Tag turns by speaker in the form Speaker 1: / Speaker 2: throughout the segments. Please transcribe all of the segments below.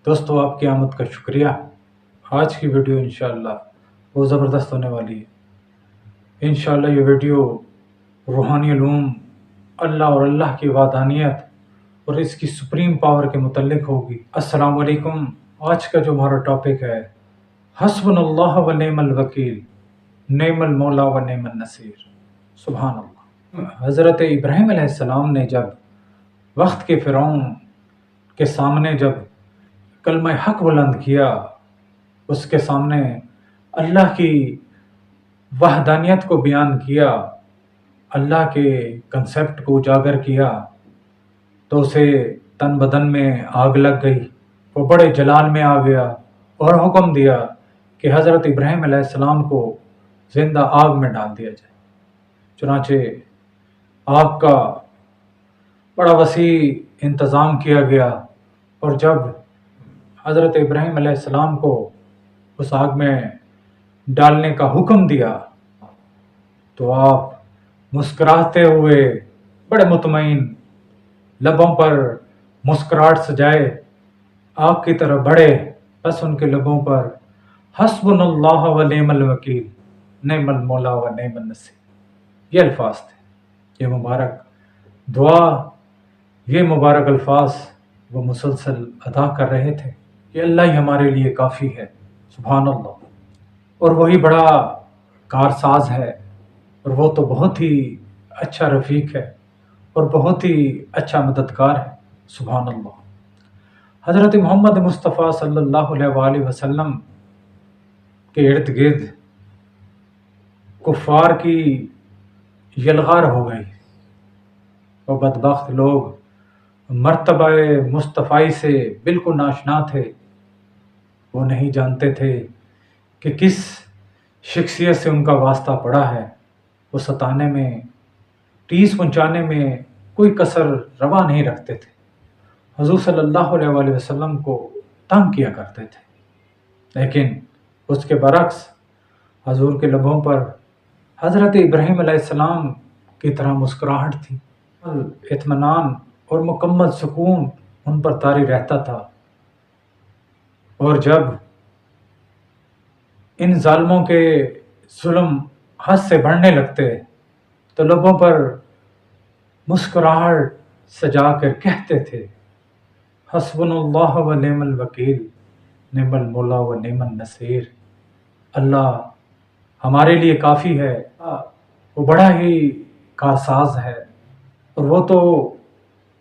Speaker 1: دوستو آپ کی آمد کا شکریہ۔ آج کی ویڈیو انشاءاللہ وہ زبردست ہونے والی ہے۔ انشاءاللہ یہ ویڈیو روحانی علوم، اللہ اور اللہ کی وحدانیت اور اس کی سپریم پاور کے متعلق ہوگی۔ السلام علیکم۔ آج کا جو ہمارا ٹاپک ہے حسبنا اللہ و نعم الوکیل، نعم المولا و نعم النصیر۔ سبحان اللہ۔ حضرت ابراہیم علیہ السلام نے جب وقت کے فرعون کے سامنے جب کلمہ حق بلند کیا، اس کے سامنے اللہ کی وحدانیت کو بیان کیا، اللہ کے کنسیپٹ کو اجاگر کیا، تو اسے تن بدن میں آگ لگ گئی۔ وہ بڑے جلال میں آ گیا اور حکم دیا کہ حضرت ابراہیم علیہ السلام کو زندہ آگ میں ڈال دیا جائے۔ چنانچہ آگ کا بڑا وسیع انتظام کیا گیا، اور جب حضرت ابراہیم علیہ السلام کو اس آگ میں ڈالنے کا حکم دیا تو آپ مسکراتے ہوئے بڑے مطمئن لبوں پر مسکراہٹ سجائے آگ کی طرف بڑھے، بس ان کے لبوں پر حسبنا اللہ و نعم الوکیل، نعم المولا و نعم النصیر یہ الفاظ تھے۔ یہ مبارک دعا، یہ مبارک الفاظ وہ مسلسل ادا کر رہے تھے کہ اللہ ہی ہمارے لیے کافی ہے۔ سبحان اللہ۔ اور وہی بڑا کارساز ہے، اور وہ تو بہت ہی اچھا رفیق ہے اور بہت ہی اچھا مددگار ہے۔ سبحان اللہ۔ حضرت محمد مصطفیٰ صلی اللہ علیہ وآلہ وسلم کے ارد گرد کفار کی یلغار ہو گئی۔ وہ بدبخت لوگ مرتبہ مصطفی سے بالکل ناشنا تھے۔ وہ نہیں جانتے تھے کہ کس شخصیت سے ان کا واسطہ پڑا ہے۔ وہ ستانے میں، ٹیس پہنچانے میں کوئی کسر روا نہیں رکھتے تھے۔ حضور صلی اللہ علیہ وآلہ وسلم کو تنگ کیا کرتے تھے، لیکن اس کے برعکس حضور کے لبوں پر حضرت ابراہیم علیہ السلام کی طرح مسکراہٹ تھی۔ اطمینان اور مکمل سکون ان پر طاری رہتا تھا۔ اور جب ان ظالموں کے ظلم حد سے بڑھنے لگتے تو لبوں پر مسکراہٹ سجا کر کہتے تھے حسبنا اللہ و نعم الوکیل، نعم المولا و نعم النصیر۔ اللہ ہمارے لیے کافی ہے۔ وہ بڑا ہی کارساز ہے، اور وہ تو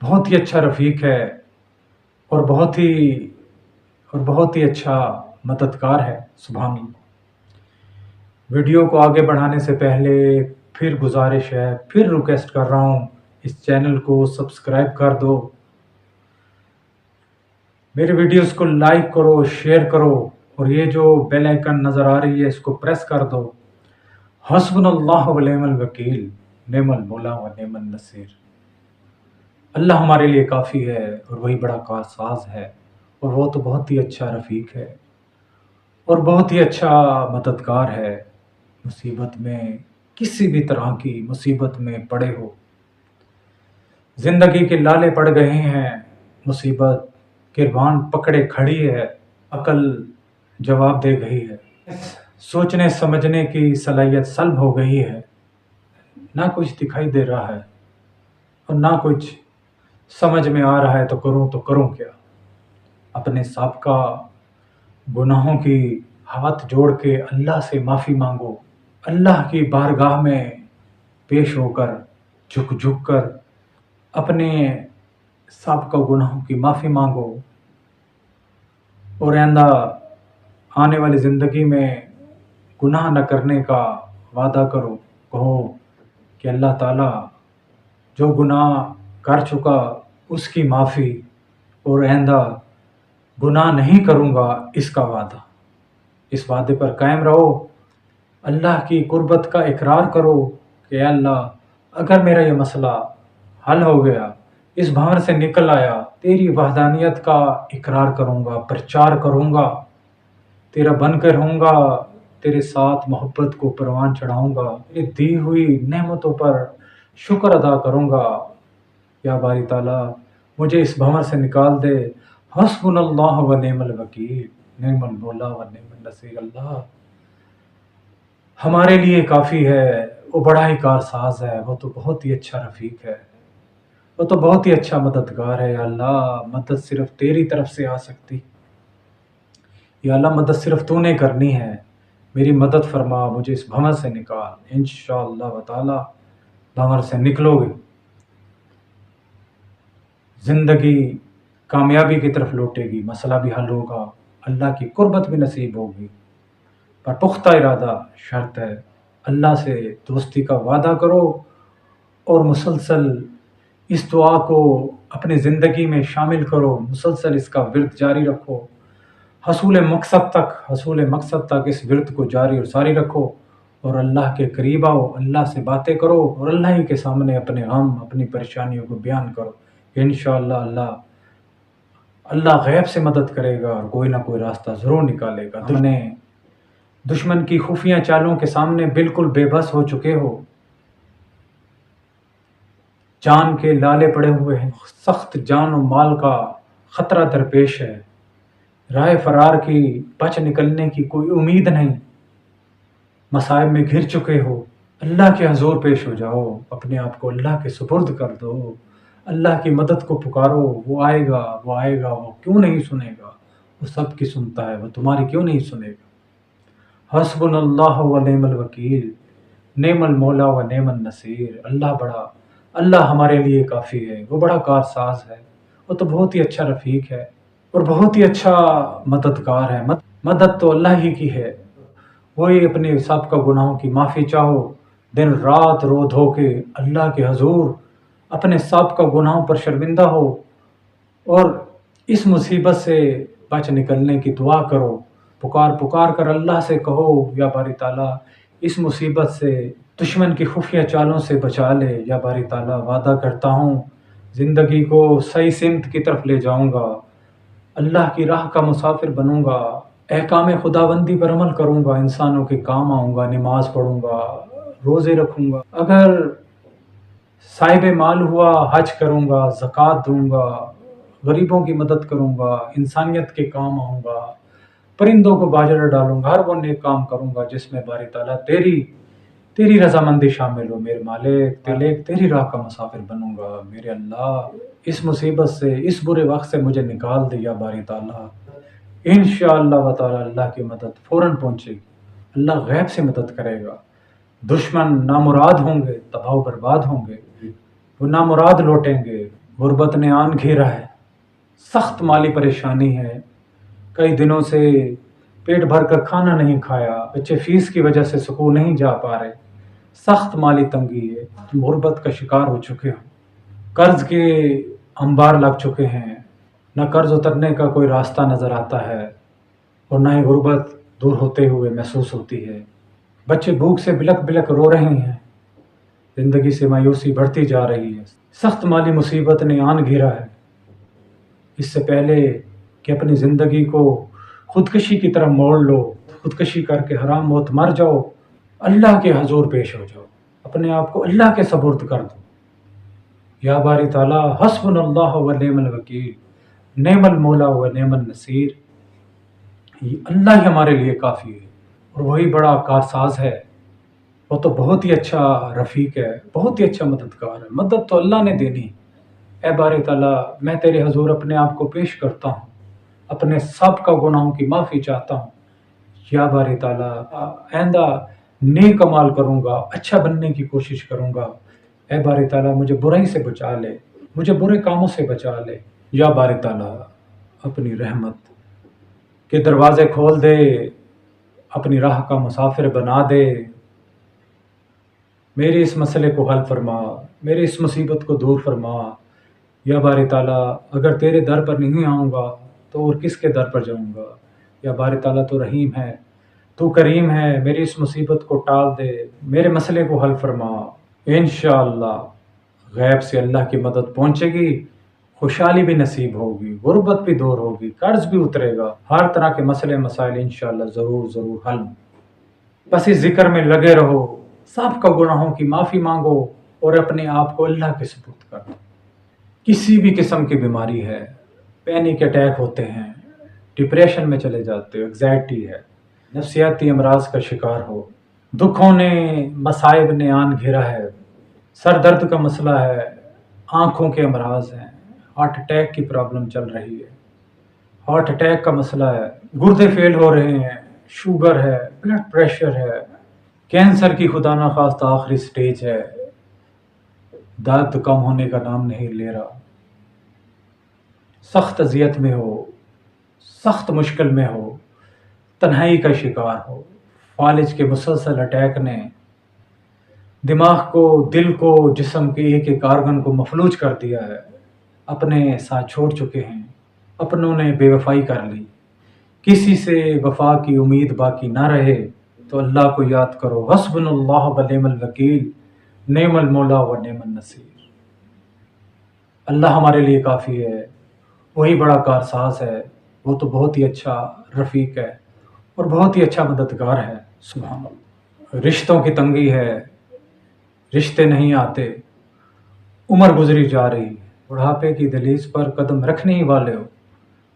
Speaker 1: بہت ہی اچھا رفیق ہے، اور بہت ہی اچھا مددگار ہے۔ سبحان اللہ۔ ویڈیو کو آگے بڑھانے سے پہلے پھر گزارش ہے، پھر ریکویسٹ کر رہا ہوں، اس چینل کو سبسکرائب کر دو، میری ویڈیوز کو لائک کرو، شیئر کرو، اور یہ جو بیل آئیکن نظر آ رہی ہے اس کو پریس کر دو۔ حسبنا اللہ و نعم الوکیل، نعم المولا و نعم النصیر۔ اللہ ہمارے لیے کافی ہے، اور وہی بڑا کارساز ہے، اور وہ تو بہت ہی اچھا رفیق ہے اور بہت ہی اچھا مددگار ہے۔ مصیبت میں، کسی بھی طرح کی مصیبت میں پڑے ہو، زندگی کے لالے پڑ گئے ہیں، مصیبت کربان پکڑے کھڑی ہے، عقل جواب دے گئی ہے، سوچنے سمجھنے کی صلاحیت سلب ہو گئی ہے، نہ کچھ دکھائی دے رہا ہے اور نہ کچھ سمجھ میں آ رہا ہے تو کروں کیا۔ اپنے سابقہ گناہوں کی ہاتھ جوڑ کے اللہ سے معافی مانگو، اللہ کی بارگاہ میں پیش ہو کر جھک کر اپنے سابقہ گناہوں کی معافی مانگو، اور آئندہ آنے والی زندگی میں گناہ نہ کرنے کا وعدہ کرو۔ کہو کہ اللہ تعالیٰ جو گناہ کر چکا اس کی معافی، اور آئندہ گناہ نہیں کروں گا اس کا وعدہ۔ اس وعدے پر قائم رہو، اللہ کی قربت کا اقرار کرو کہ اے اللہ اگر میرا یہ مسئلہ حل ہو گیا، اس بھنور سے نکل آیا، تیری وحدانیت کا اقرار کروں گا، پرچار کروں گا، تیرا بن کر رہوں گا، تیرے ساتھ محبت کو پروان چڑھاؤں گا، تیری دی ہوئی نعمتوں پر شکر ادا کروں گا۔ یا باری تعالیٰ مجھے اس بھنور سے نکال دے، حسبنا اللہ و نعم الوکیل، نعم المولا و نعم النصیر۔ اللہ ہمارے لیے کافی ہے، وہ بڑا ہی کارساز ہے، وہ تو بہت ہی اچھا رفیق ہے، وہ تو بہت ہی اچھا مددگار ہے۔ یا اللہ مدد صرف تیری طرف سے آ سکتی، یا اللہ مدد صرف تو نے کرنی ہے، میری مدد فرما، مجھے اس بھنور سے نکال۔ انشاءاللہ تعالی بھنور سے نکلو گے، زندگی کامیابی کی طرف لوٹے گی، مسئلہ بھی حل ہوگا، اللہ کی قربت بھی نصیب ہوگی۔ پر پختہ ارادہ شرط ہے، اللہ سے دوستی کا وعدہ کرو اور مسلسل اس دعا کو اپنی زندگی میں شامل کرو، مسلسل اس کا ورد جاری رکھو، حصول مقصد تک اس ورد کو جاری اور ساری رکھو، اور اللہ کے قریب آؤ، اللہ سے باتیں کرو، اور اللہ ہی کے سامنے اپنے غم اپنی پریشانیوں کو بیان کرو۔ انشاءاللہ اللہ غیب سے مدد کرے گا اور کوئی نہ کوئی راستہ ضرور نکالے گا۔ دشمن کی خفیہ چالوں کے سامنے بالکل بے بس ہو چکے ہو، جان کے لالے پڑے ہوئے ہیں، سخت جان و مال کا خطرہ درپیش ہے، راہ فرار کی بچ نکلنے کی کوئی امید نہیں، مصائب میں گھر چکے ہو، اللہ کے حضور پیش ہو جاؤ، اپنے آپ کو اللہ کے سپرد کر دو، اللہ کی مدد کو پکارو، وہ آئے گا، وہ کیوں نہیں سنے گا، وہ سب کی سنتا ہے، وہ تمہاری کیوں نہیں سنے گا۔ حسبنا اللہ و نعم الوکیل، نعم المولا و نعم النصیر۔ اللہ ہمارے لیے کافی ہے، وہ بڑا کارساز ہے، وہ تو بہت ہی اچھا رفیق ہے اور بہت ہی اچھا مددگار ہے۔ مدد تو اللہ ہی کی ہے، وہی اپنے سابقہ گناہوں کی معافی چاہو، دن رات رو دھو کے اللہ کے حضور اپنے سابقہ گناہوں پر شرمندہ ہو اور اس مصیبت سے بچ نکلنے کی دعا کرو، پکار کر اللہ سے کہو، یا باری تعالیٰ اس مصیبت سے دشمن کی خفیہ چالوں سے بچا لے، یا باری تعالیٰ وعدہ کرتا ہوں زندگی کو صحیح سمت کی طرف لے جاؤں گا، اللہ کی راہ کا مسافر بنوں گا، احکام خداوندی پر عمل کروں گا، انسانوں کے کام آؤں گا، نماز پڑھوں گا، روزے رکھوں گا، اگر صاحب مال ہوا حج کروں گا، زکوٰۃ دوں گا، غریبوں کی مدد کروں گا، انسانیت کے کام آؤں گا، پرندوں کو باجرہ ڈالوں گا، ہر وہ نیک کام کروں گا جس میں باری تعالیٰ تیری رضامندی شامل ہو، میرے مالک تیری راہ کا مسافر بنوں گا، میرے اللہ اس مصیبت سے اس برے وقت سے مجھے نکال دے یا باری تعالیٰ۔ انشاءاللہ تعالیٰ اللہ کی مدد فوراً پہنچے گی، اللہ غیب سے مدد کرے گا، دشمن نامراد ہوں گے، تباہ و برباد ہوں گے، وہ نامراد لوٹیں گے، غربت نے آن گھیرا ہے، سخت مالی پریشانی ہے، کئی دنوں سے پیٹ بھر کر کھانا نہیں کھایا، بچے فیس کی وجہ سے سکول نہیں جا پا رہے، سخت مالی تنگی ہے، تم غربت کا شکار ہو چکے ہو، قرض کے انبار لگ چکے ہیں، نہ قرض اترنے کا کوئی راستہ نظر آتا ہے اور نہ ہی غربت دور ہوتے ہوئے محسوس ہوتی ہے، بچے بھوک سے بلک رو رہے ہیں، زندگی سے مایوسی بڑھتی جا رہی ہے، سخت مالی مصیبت نے آن گھیرا ہے۔ اس سے پہلے کہ اپنی زندگی کو خودکشی کی طرف موڑ لو، خودکشی کر کے حرام موت مر جاؤ، اللہ کے حضور پیش ہو جاؤ، اپنے آپ کو اللہ کے سپرد کر دو، یا باری تعالیٰ حسبنا اللہ و نعم الوکیل، نعم المولا و نعم النصیر۔ اللہ ہی ہمارے لیے کافی ہے اور وہی بڑا کارساز ہے، وہ تو بہت ہی اچھا رفیق ہے، بہت ہی اچھا مددگار ہے، مدد تو اللہ نے دینی۔ اے باری تعالیٰ میں تیرے حضور اپنے آپ کو پیش کرتا ہوں، اپنے سابقہ گناہوں کی معافی چاہتا ہوں، یا باری تعالیٰ آئندہ نیک عمل کروں گا، اچھا بننے کی کوشش کروں گا، اے باری تعالیٰ مجھے برائی سے بچا لے، مجھے برے کاموں سے بچا لے، یا باری تعالیٰ اپنی رحمت کے دروازے کھول دے، اپنی راہ کا مسافر بنا دے، میرے اس مسئلے کو حل فرما، میرے اس مصیبت کو دور فرما، یا باری تعالیٰ اگر تیرے در پر نہیں آؤں گا تو اور کس کے در پر جاؤں گا، یا باری تعالیٰ تو رحیم ہے، تو کریم ہے، میری اس مصیبت کو ٹال دے، میرے مسئلے کو حل فرما۔ انشاءاللہ غیب سے اللہ کی مدد پہنچے گی، خوشحالی بھی نصیب ہوگی، غربت بھی دور ہوگی، قرض بھی اترے گا، ہر طرح کے مسئلے مسائل انشاءاللہ ضرور حل ہوں۔ بس اس ذکر میں لگے رہو، سابقہ گناہوں کی معافی مانگو اور اپنے آپ کو اللہ کے سپرد کر دو۔ کسی بھی قسم کی بیماری ہے، پینک اٹیک ہوتے ہیں، ڈپریشن میں چلے جاتے ہو، انگزائٹی ہے، نفسیاتی امراض کا شکار ہو، دکھوں نے مصائب نے آن گھیرا ہے، سر درد کا مسئلہ ہے، آنکھوں کے امراض ہیں، ہارٹ اٹیک کی پرابلم چل رہی ہے، ہارٹ اٹیک کا مسئلہ ہے، گردے فیل ہو رہے ہیں، شوگر ہے، بلڈ پریشر ہے، کینسر کی خدا نخواستہ آخری سٹیج ہے، درد کم ہونے کا نام نہیں لے رہا، سخت اذیت میں ہو، سخت مشکل میں ہو، تنہائی کا شکار ہو، فالج کے مسلسل اٹیک نے دماغ کو، دل کو، جسم کے ایک ایک آرگن کو مفلوج کر دیا ہے، اپنے ساتھ چھوڑ چکے ہیں، اپنوں نے بے وفائی کر لی، کسی سے وفا کی امید باقی نہ رہے تو اللہ کو یاد کرو، حسبنا اللہ و نعم الوکیل، نعم المولا و نعم النصیر۔ اللہ ہمارے لیے کافی ہے، وہی بڑا کارساز ہے، وہ تو بہت ہی اچھا رفیق ہے اور بہت ہی اچھا مددگار ہے، سبحان اللہ۔ رشتوں کی تنگی ہے، رشتے نہیں آتے، عمر گزری جا رہی ہے، بڑھاپے کی دہلیز پر قدم رکھنے ہی والے ہو،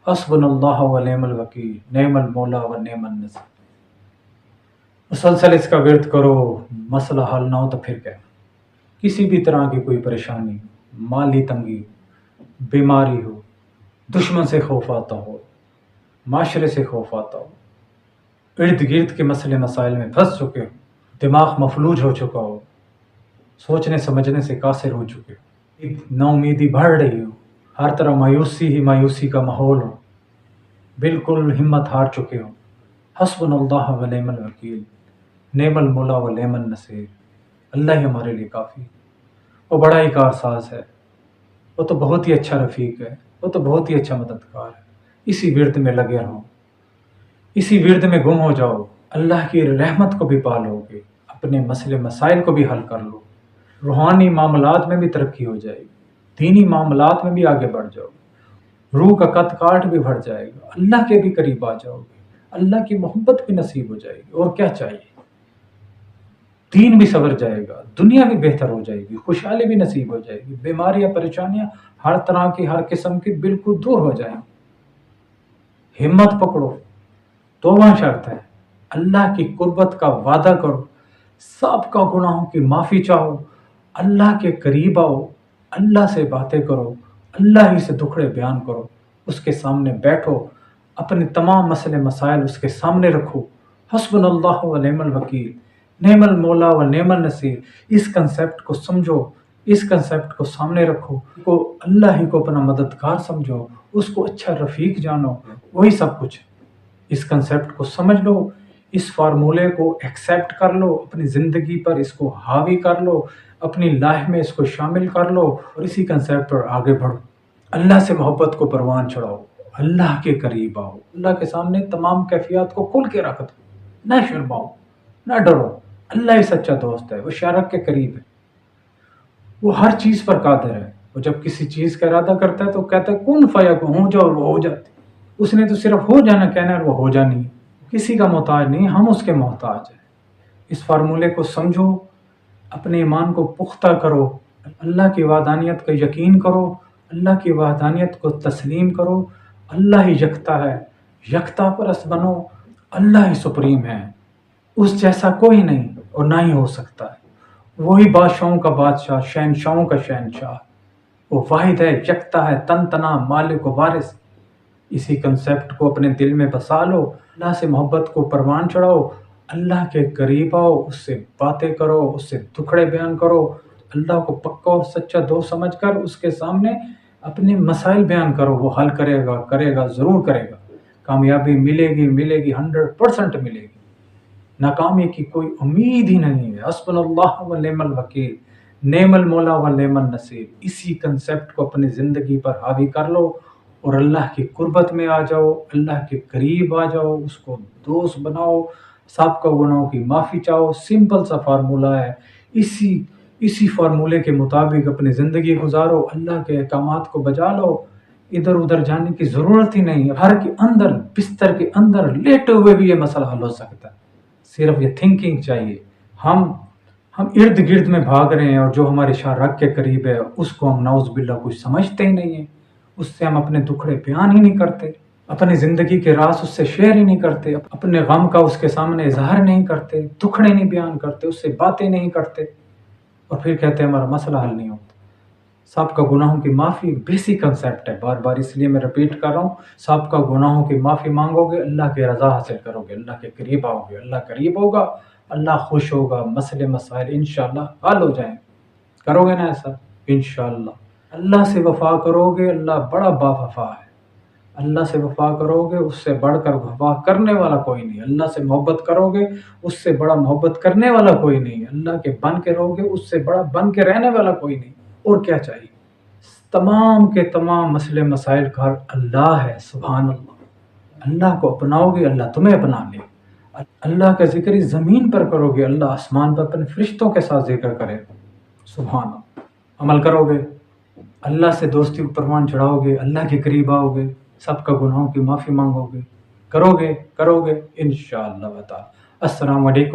Speaker 1: حسبنا اللہ و نعم الوکیل، نعم المولا و نعم النصیر۔ مسلسل اس کا ورد کرو، مسئلہ حل نہ ہو تو پھر کیا؟ کسی بھی طرح کی کوئی پریشانی، مالی تنگی، بیماری ہو، دشمن سے خوف آتا ہو، معاشرے سے خوف آتا ہو، ارد گرد کے مسئلے مسائل میں پھنس چکے ہو، دماغ مفلوج ہو چکا ہو، سوچنے سمجھنے سے قاصر ہو چکے ہو، نا امیدی بڑھ رہی ہو، ہر طرح مایوسی ہی مایوسی کا ماحول ہو، بالکل ہمت ہار چکے ہو، حسبنا اللہ و نعم الوکیل، نعم المولا و نعم النصیر، اللہ ہی ہمارے لیے کافی ہے، وہ بڑا ہی کارساز ہے، وہ تو بہت ہی اچھا رفیق ہے، وہ تو بہت ہی اچھا مددگار ہے۔ اسی ورد میں لگے رہو، اسی ورد میں گم ہو جاؤ، اللہ کی رحمت کو بھی پالو گے، اپنے مسئلے مسائل کو بھی حل کر لو، روحانی معاملات میں بھی ترقی ہو جائے گی، دینی معاملات میں بھی آگے بڑھ جاؤ گے، روح کا قد کاٹ بھی بڑھ جائے گا، اللہ کے بھی قریب آ جاؤ گے، اللہ کی محبت بھی نصیب ہو جائے گی، اور کیا چاہیے؟ دین بھی سنور جائے گا، دنیا بھی بہتر ہو جائے گی، خوشحالی بھی نصیب ہو جائے گی، بیماریاں پریشانیاں ہر طرح کی، ہر قسم کی بالکل دور ہو جائیں گی۔ ہمت پکڑو، توبہ شرط ہے، اللہ کی قربت کا وعدہ کرو، سابقہ گناہوں کی معافی چاہو، اللہ کے قریب آؤ، اللہ سے باتیں کرو، اللہ ہی سے دکھڑے بیان کرو، اس کے سامنے بیٹھو، اپنے تمام مسئلے مسائل اس کے سامنے رکھو، حسبنا اللہ و نعم الوکیل، نعم المولا و نعم النصیر۔ اس کنسیپٹ کو سمجھو، اس کنسیپٹ کو سامنے رکھو، کو اللہ ہی کو اپنا مددگار سمجھو، اس کو اچھا رفیق جانو، وہی سب کچھ ہے۔ اس کنسیپٹ کو سمجھ لو، اس فارمولے کو ایکسیپٹ کر لو، اپنی زندگی پر اس کو حاوی کر لو، اپنی لائف میں اس کو شامل کر لو، اور اسی کنسیپٹ پر آگے بڑھو۔ اللہ سے محبت کو پروان چڑھاؤ، اللہ کے قریب آؤ، اللہ کے سامنے تمام کیفیات کو کھل کے رکھ دو، نہ شرماؤ، نہ ڈرو، اللہ ہی سچا دوست ہے، وہ شارک کے قریب ہے، وہ ہر چیز پر قادر ہے، وہ جب کسی چیز کا ارادہ کرتا ہے تو کہتا ہے کن فیکون، ہو جاؤ، اور وہ ہو جاتی، اس نے تو صرف ہو جانا کہنا ہے اور وہ ہو جانی ہے، کسی کا محتاج نہیں، ہم اس کے محتاج ہیں۔ اس فارمولے کو سمجھو، اپنے ایمان کو پختہ کرو، اللہ کی وحدانیت کا یقین کرو، اللہ کی وحدانیت کو تسلیم کرو، اللہ ہی یکتا ہے، یکتا پرست بنو، اللہ ہی سپریم ہے، اس جیسا کوئی نہیں اور نہ ہی ہو سکتا ہے، وہی بادشاہوں کا بادشاہ، شہنشاہوں کا شہنشاہ، وہ واحد ہے، یکتا ہے، تن تنا، مالک و وارث۔ اسی کنسیپٹ کو اپنے دل میں بسا لو، اللہ سے محبت کو پروان چڑھاؤ، اللہ کے قریب آؤ، اس سے باتیں کرو، اس سے دکھڑے بیان کرو، اللہ کو پکا اور سچا دوست سمجھ کر اس کے سامنے اپنے مسائل بیان کرو، وہ حل کرے گا، ضرور کرے گا، کامیابی ملے گی، 100% ملے گی، ناکامی کی کوئی امید ہی نہیں ہے، حسبنا اللہ و نعم الوکیل، نعم المولا و نعم النصیر۔ اسی کنسیپٹ کو اپنی زندگی پر حاوی کر لو اور اللہ کی قربت میں آ جاؤ، اللہ کے قریب آ جاؤ، اس کو دوست بناؤ، سابقہ گناہوں کی معافی چاہو، سمپل سا فارمولہ ہے، اسی فارمولے کے مطابق اپنی زندگی گزارو، اللہ کے احکامات کو بجا لو، ادھر ادھر جانے کی ضرورت ہی نہیں، گھر کے اندر، بستر کے اندر لیٹے ہوئے بھی یہ مسئلہ حل ہو سکتا ہے، صرف یہ تھنکنگ چاہیے۔ ہم ارد گرد میں بھاگ رہے ہیں اور جو ہمارے شارک کے قریب ہے اس کو ہم نعوذ باللہ کچھ سمجھتے ہی نہیں ہیں، اس سے ہم اپنے دکھڑے بیان ہی نہیں کرتے، اپنی زندگی کے راز اس سے شیئر ہی نہیں کرتے، اپنے غم کا اس کے سامنے اظہار نہیں کرتے، دکھڑے نہیں بیان کرتے، اس سے باتیں نہیں کرتے، اور پھر کہتے ہیں ہمارا مسئلہ حل نہیں ہوتا۔ سابقہ گناہوں کی معافی ایک بیسک کنسیپٹ ہے، بار بار اس لیے میں رپیٹ کر رہا ہوں۔ سابقہ گناہوں کی معافی مانگو گے، اللہ کی رضا حاصل کرو گے، اللہ کے قریب آؤ گے، اللہ قریب ہوگا، اللہ خوش ہوگا، مسئلے مسائل انشاءاللہ حل ہو جائیں۔ کرو گے نا ایسا؟ انشاءاللہ اللہ سے وفا کرو گے، اللہ بڑا با وفا ہے۔ اللہ سے وفا کرو گے، اس سے بڑھ کر وفا کرنے والا کوئی نہیں۔ اللہ سے محبت کرو گے، اس سے بڑا محبت کرنے والا کوئی نہیں۔ اللہ کے بن کے رہو گے، اس سے بڑا بن کے رہنے والا کوئی نہیں۔ اور کیا چاہیے؟ تمام کے تمام مسئلے مسائل کا حل اللہ ہے، سبحان اللہ۔ اللہ کو اپناؤ گے، اللہ تمہیں اپنا لے۔ اللہ کا ذکر اس زمین پر کرو گے، اللہ آسمان پر اپنے فرشتوں کے ساتھ ذکر کرے، سبحان اللہ۔ عمل کرو گے، اللہ سے دوستی کو پروان چڑھاؤ گے، اللہ کے قریب آؤ گے، سب کا گناہوں کی معافی مانگو گے، کرو گے انشاءاللہ تعالی۔ السلام علیکم۔